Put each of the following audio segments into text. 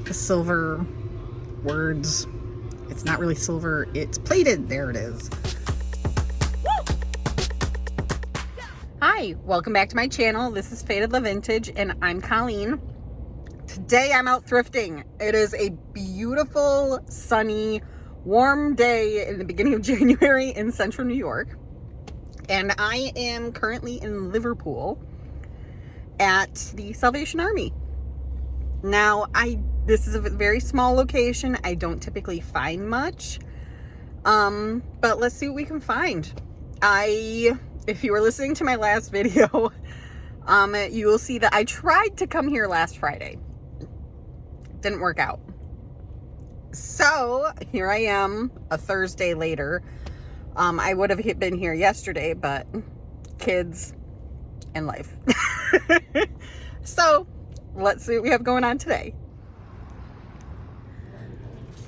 the silver words. It's not really silver, it's plated. There it is. Hi, welcome back to my channel. This is Faded Love Vintage and I'm Colleen. Today I'm out thrifting. It is a beautiful, sunny, warm day in the beginning of January in central New York. And I am currently in Liverpool at the Salvation Army. Now, this is a very small location. I don't typically find much, but let's see what we can find. If you were listening to my last video, you will see that I tried to come here last Friday. Didn't work out. So here I am a Thursday later. I would have been here yesterday, but kids and life. So let's see what we have going on today.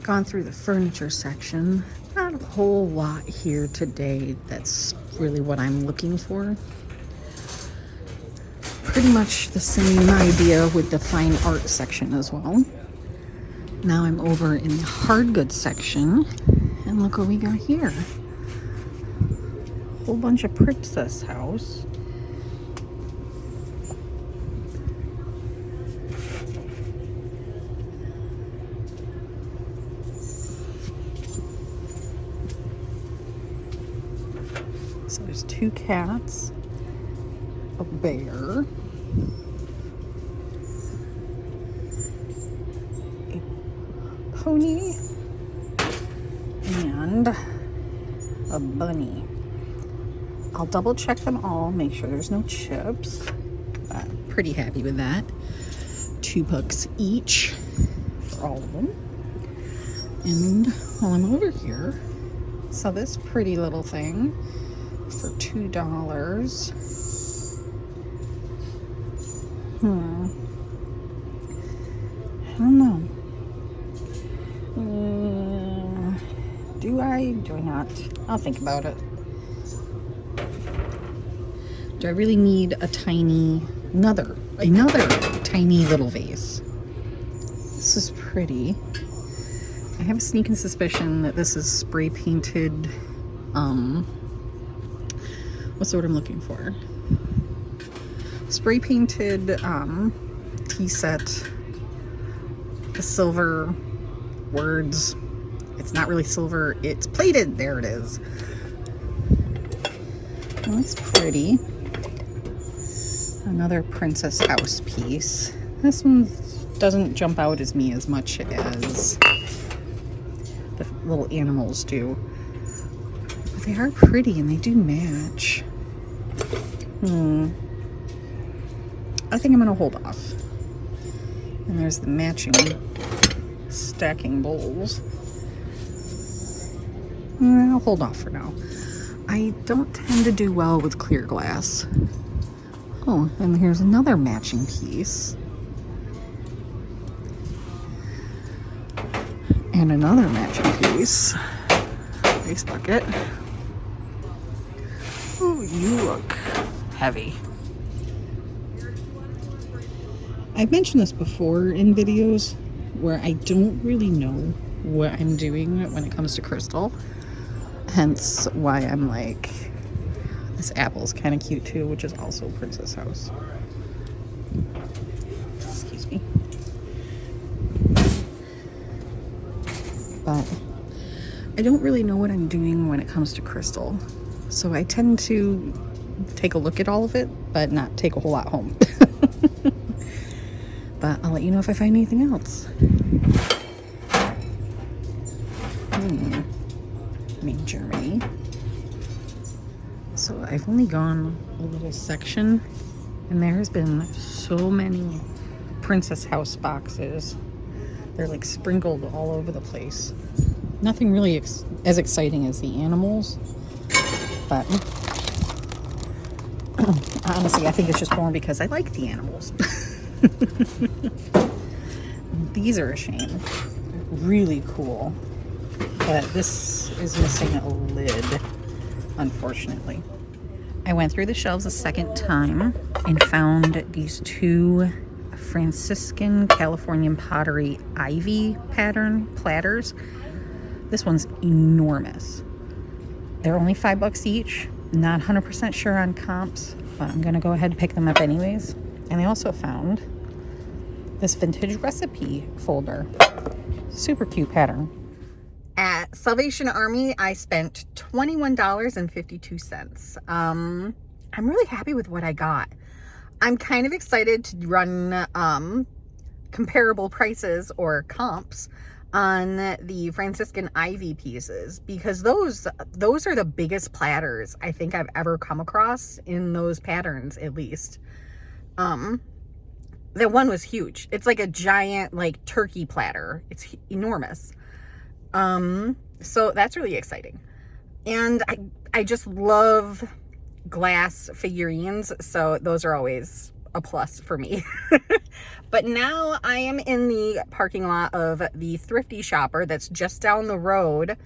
Gone through the furniture section. Not a whole lot here today that's really what I'm looking for. Pretty much the same idea with the fine art section as well. Now I'm over in the hard goods section, and look what we got here. A whole bunch of Princess House. So there's two cats, a bear, a pony, and a bunny. I'll double check them all, make sure there's no chips. I'm pretty happy with that. $2 each for all of them. And while I'm over here, so this pretty little thing for $2. I don't know. Do I not? I'll think about it. Do I really need a another tiny little vase? This is pretty. I have a sneaking suspicion that this is spray painted, what's the word I'm looking for? Spray painted tea set. The silver words. It's not really silver, it's plated. There it is. Well, that's pretty. Another Princess House piece. This one doesn't jump out as me as much as the little animals do. But they are pretty and they do match. I think I'm gonna hold off. And there's the matching stacking bowls. I'll hold off for now. I don't tend to do well with clear glass. Oh, and here's another matching piece. And another matching piece. Face bucket. Oh, you look heavy. I've mentioned this before in videos where I don't really know what I'm doing when it comes to crystal. Hence why I'm like, this apple's kind of cute too, which is also Princess House. Excuse me. But I don't really know what I'm doing when it comes to crystal. So I tend to take a look at all of it, but not take a whole lot home. But I'll let you know if I find anything else. I'm in Germany. So I've only gone a little section, and there's been so many Princess House boxes. They're like sprinkled all over the place. Nothing really as exciting as the animals, but honestly, I think it's just more because I like the animals. These are a shame. Really cool. But this is missing a lid, unfortunately. I went through the shelves a second time and found these two Franciscan Californian pottery ivy pattern platters. This one's enormous. They're only $5 each. Not 100% sure on comps, but I'm gonna go ahead and pick them up anyways. And I also found this vintage recipe folder. Super cute pattern. At Salvation Army, I spent $21.52. I'm really happy with what I got. I'm kind of excited to run comparable prices or comps on the Franciscan Ivy pieces, because those are the biggest platters I think I've ever come across in those patterns, at least. That one was huge. It's like a giant like turkey platter. It's enormous. So that's really exciting. And I just love glass figurines, so those are always a plus for me. But now I am in the parking lot of the Thrifty Shopper that's just down the road.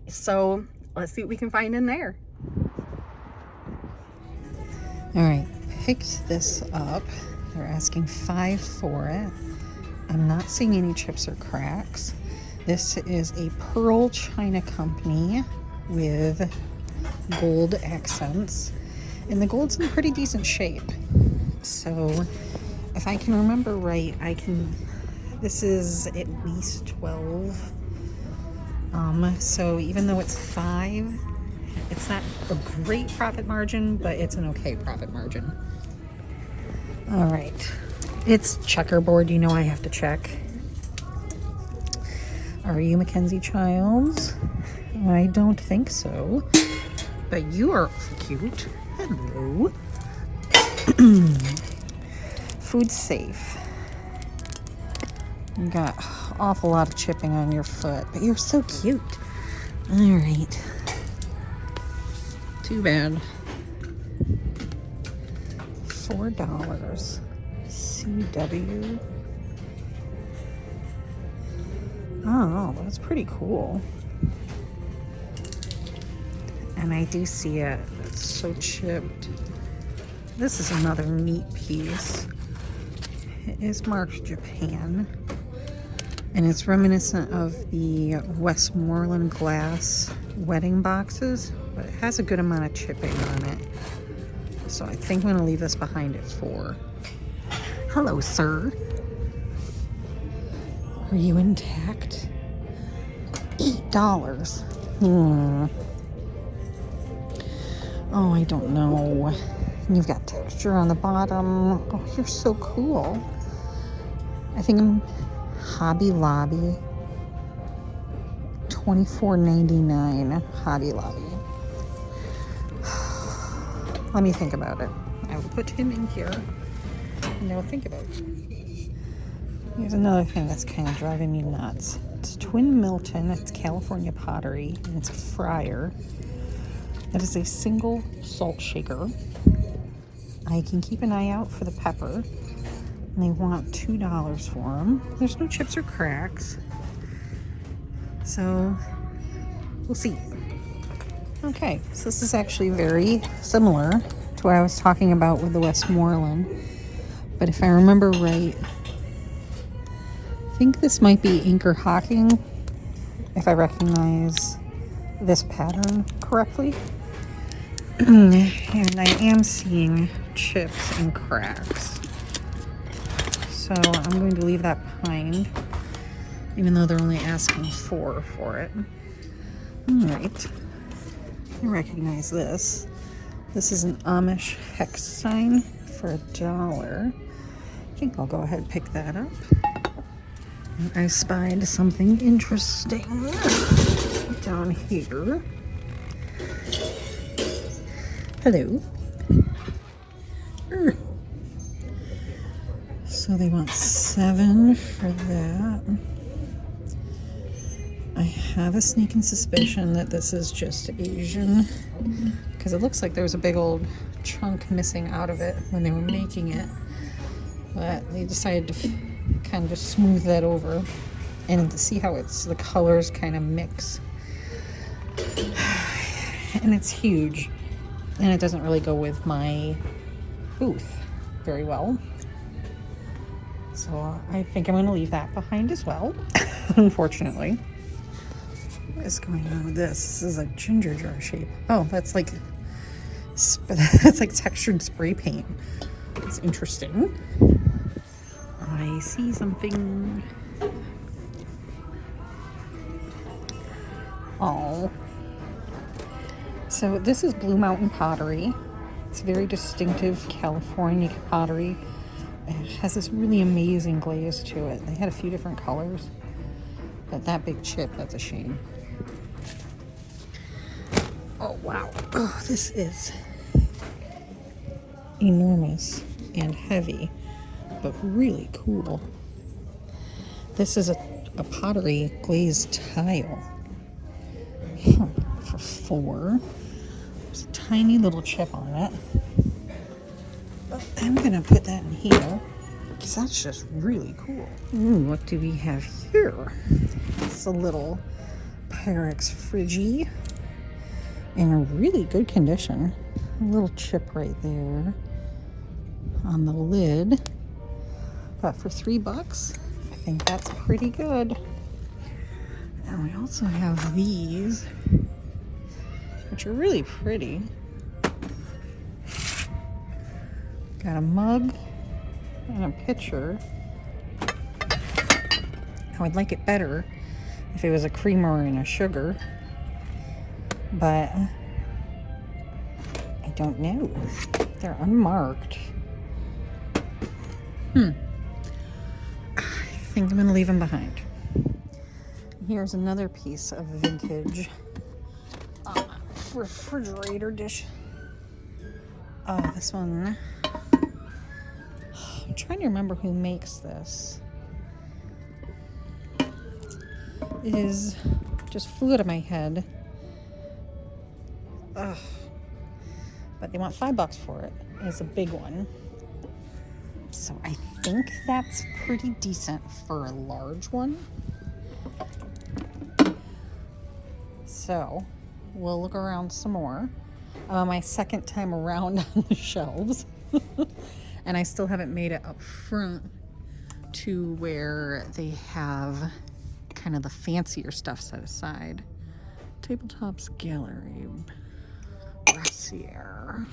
So let's see what we can find in there. All right, picked this up. They're asking $5 for it. I'm not seeing any chips or cracks. This is a pearl china company with gold accents, and the gold's in pretty decent shape. So if I can remember right, this is at least 12. So even though it's 5, it's not a great profit margin, but it's an okay profit margin. All right, it's checkerboard. You know I have to check. Are you Mackenzie Childs? I don't think so, but you are cute. Hello. Food safe. You got an awful lot of chipping on your foot, but you're so cute. All right. Too bad. $4. CW. Oh, that's pretty cool. And I do see it. It's so chipped. This is another neat piece. It is marked Japan. And it's reminiscent of the Westmoreland glass wedding boxes, but it has a good amount of chipping on it. So I think I'm going to leave this behind at $4. Hello, sir. Are you intact? $8. Oh, I don't know. And you've got texture on the bottom. Oh, you're so cool. I think I'm Hobby Lobby. $24.99 Hobby Lobby. Let me think about it. I will put him in here and I will think about it. Here's another thing that's kind of driving me nuts. It's Twin Milton. It's California pottery, and it's a fryer. That is a single salt shaker. I can keep an eye out for the pepper, and they want $2 for them. There's no chips or cracks, so we'll see. Okay, so this is actually very similar to what I was talking about with the Westmoreland, but if I remember right, I think this might be Anchor Hocking, if I recognize this pattern correctly. And I am seeing chips and cracks. So I'm going to leave that behind, even though they're only asking $4 for it. Alright. I recognize this. This is an Amish hex sign for $1. I think I'll go ahead and pick that up. I spied something interesting down here. Hello. So they want $7 for that. I have a sneaking suspicion that this is just Asian, because it looks like there was a big old chunk missing out of it when they were making it, but they decided to kind of just smooth that over and to see how the colors kind of mix. And it's huge, and it doesn't really go with my booth very well. So I think I'm going to leave that behind as well, unfortunately. What is going on with this? This is a ginger jar shape. Oh, that's like textured spray paint. It's interesting. I see something. Oh. So this is Blue Mountain pottery. It's very distinctive California pottery. It has this really amazing glaze to it. They had a few different colors, but that big chip, that's a shame. Oh, wow. Oh, this is enormous and heavy, but really cool. This is a pottery glazed tile. For $4. There's a tiny little chip on it. But I'm gonna put that in here because that's just really cool. Ooh, what do we have here? It's a little Pyrex Friggy in a really good condition. A little chip right there on the lid. But for $3, I think that's pretty good. And we also have these, which are really pretty. Got a mug and a pitcher. I would like it better if it was a creamer and a sugar, but I don't know. They're unmarked. I think I'm gonna leave them behind. Here's another piece of vintage refrigerator dish. Oh, this one. I'm trying to remember who makes this. It is just flew out of my head. Ugh. But they want $5 for it. It's a big one. So I think that's pretty decent for a large one. So we'll look around some more. My second time around on the shelves. And I still haven't made it up front to where they have kind of the fancier stuff set aside. Tabletops Gallery. Brassiere.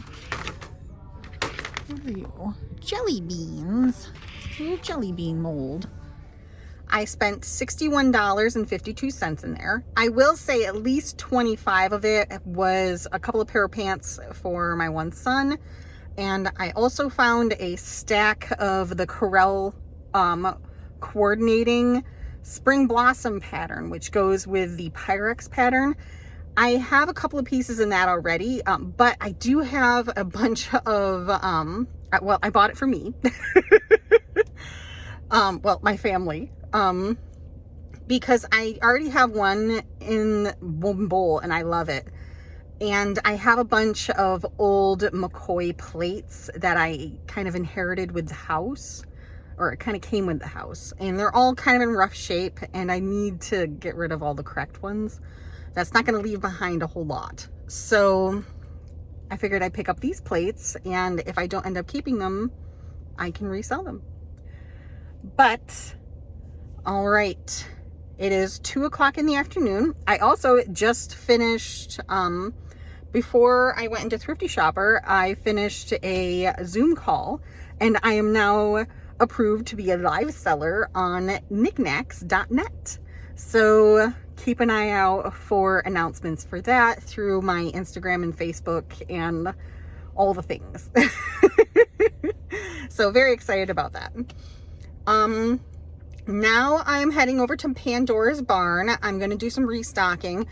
What are you? Jelly beans. A little jelly bean mold. I spent $61.52 in there. I will say at least 25 of it was a couple of pair of pants for my one son. And I also found a stack of the Corel coordinating spring blossom pattern, which goes with the Pyrex pattern. I have a couple of pieces in that already, but I do have a bunch of, well, I bought it for me. Well, my family, because I already have one in one bowl and I love it. And I have a bunch of old McCoy plates that I kind of inherited with the house, or it kind of came with the house, and they're all kind of in rough shape and I need to get rid of all the correct ones. That's not going to leave behind a whole lot. So I figured I'd pick up these plates, and if I don't end up keeping them, I can resell them. But all right, it is 2 o'clock in the afternoon. I also just finished, before I went into Thrifty Shopper, I finished a Zoom call, and I am now approved to be a live seller on knickknacks.net. So keep an eye out for announcements for that through my Instagram and Facebook and all the things. So very excited about that. Now I'm heading over to Pandora's Barn. I'm going to do some restocking.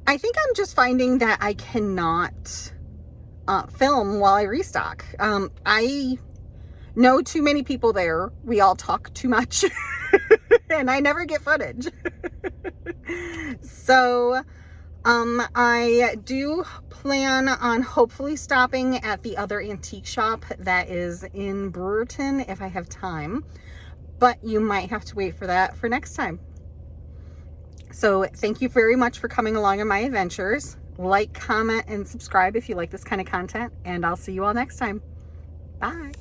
I think I'm just finding that I cannot film while I restock. I know too many people there. We all talk too much and I never get footage. So I do plan on hopefully stopping at the other antique shop that is in Brewerton if I have time, but you might have to wait for that for next time. So thank you very much for coming along on my adventures. Like, comment, and subscribe if you like this kind of content, and I'll see you all next time. Bye.